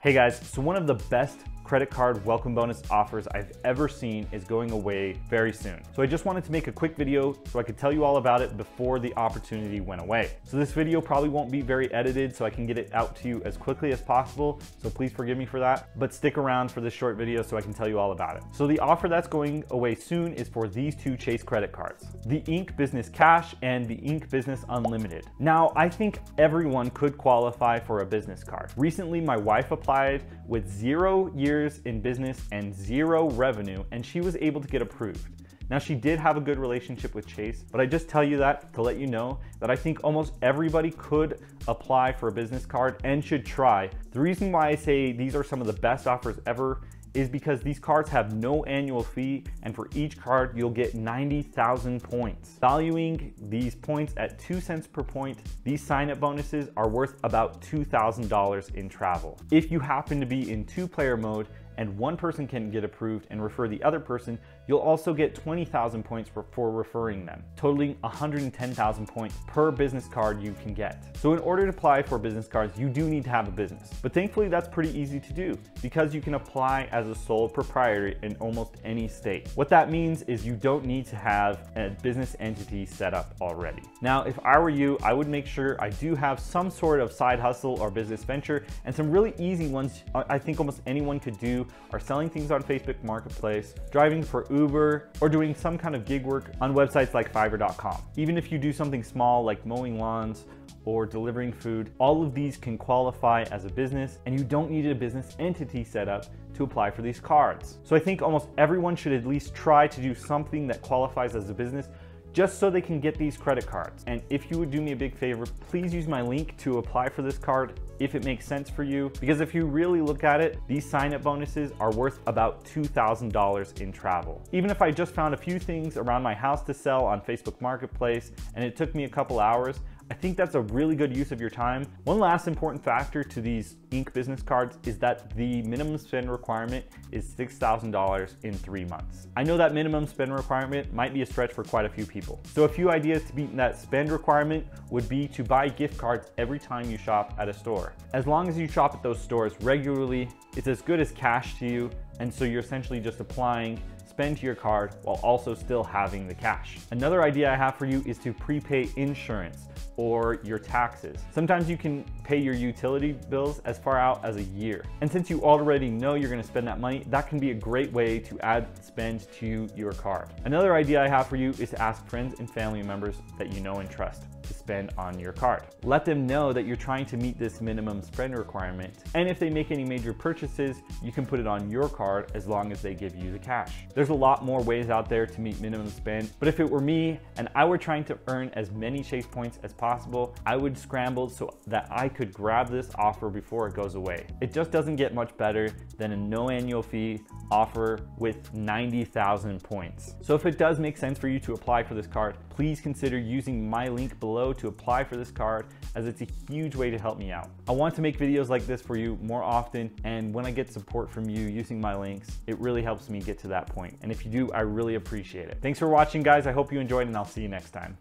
Hey guys, so one of the best credit card welcome bonus offers I've ever seen is going away very soon. So I just wanted to make a quick video so I could tell you all about it before the opportunity went away. So this video probably won't be very edited, so I can get it out to you as quickly as possible. So please forgive me for that, but stick around for this short video so I can tell you all about it. So the offer that's going away soon is for these two Chase credit cards, the Ink Business Cash and the Ink Business Unlimited. Now, I think everyone could qualify for a business card. Recently, my wife applied with 0 years in business and 0 revenue, and she was able to get approved. Now, she did have a good relationship with Chase, but I just tell you that to let you know that I think almost everybody could apply for a business card and should try. The reason why I say these are some of the best offers ever is because these cards have no annual fee, and for each card you'll get 90,000 points. Valuing these points at 2 cents per point, these sign-up bonuses are worth about $2,000 in travel. If you happen to be in 2-player mode and one person can get approved and refer the other person, you'll also get 20,000 points for referring them, totaling 110,000 points per business card you can get. So in order to apply for business cards, you do need to have a business. But thankfully, that's pretty easy to do because you can apply as a sole proprietor in almost any state. What that means is you don't need to have a business entity set up already. Now, if I were you, I would make sure I do have some sort of side hustle or business venture, and some really easy ones I think almost anyone could do are selling things on Facebook Marketplace, driving for Uber, or doing some kind of gig work on websites like Fiverr.com. Even if you do something small like mowing lawns or delivering food, all of these can qualify as a business, and you don't need a business entity set up to apply for these cards. So I think almost everyone should at least try to do something that qualifies as a business, just so they can get these credit cards. And if you would do me a big favor, please use my link to apply for this card if it makes sense for you. Because if you really look at it, these sign-up bonuses are worth about $2,000 in travel. Even if I just found a few things around my house to sell on Facebook Marketplace and it took me a couple hours, I think that's a really good use of your time. One last important factor to these Ink business cards is that the minimum spend requirement is $6,000 in 3 months. I know that minimum spend requirement might be a stretch for quite a few people. So a few ideas to beat that spend requirement would be to buy gift cards every time you shop at a store. As long as you shop at those stores regularly, it's as good as cash to you, and so you're essentially just applying spend to your card while also still having the cash. Another idea I have for you is to prepay insurance or your taxes. Sometimes you can pay your utility bills as far out as a year. And since you already know you're gonna spend that money, that can be a great way to add spend to your card. Another idea I have for you is to ask friends and family members that you know and trust to spend on your card. Let them know that you're trying to meet this minimum spend requirement. And if they make any major purchases, you can put it on your card as long as they give you the cash. There's a lot more ways out there to meet minimum spend, but if it were me and I were trying to earn as many Chase points as possible, I would scramble so that I could grab this offer before it goes away. It just doesn't get much better than a no annual fee offer with 90,000 points. So if it does make sense for you to apply for this card, please consider using my link below to apply for this card, as it's a huge way to help me out. I want to make videos like this for you more often, and when I get support from you using my links, it really helps me get to that point. And if you do, I really appreciate it. Thanks for watching, guys. I hope you enjoyed, and I'll see you next time.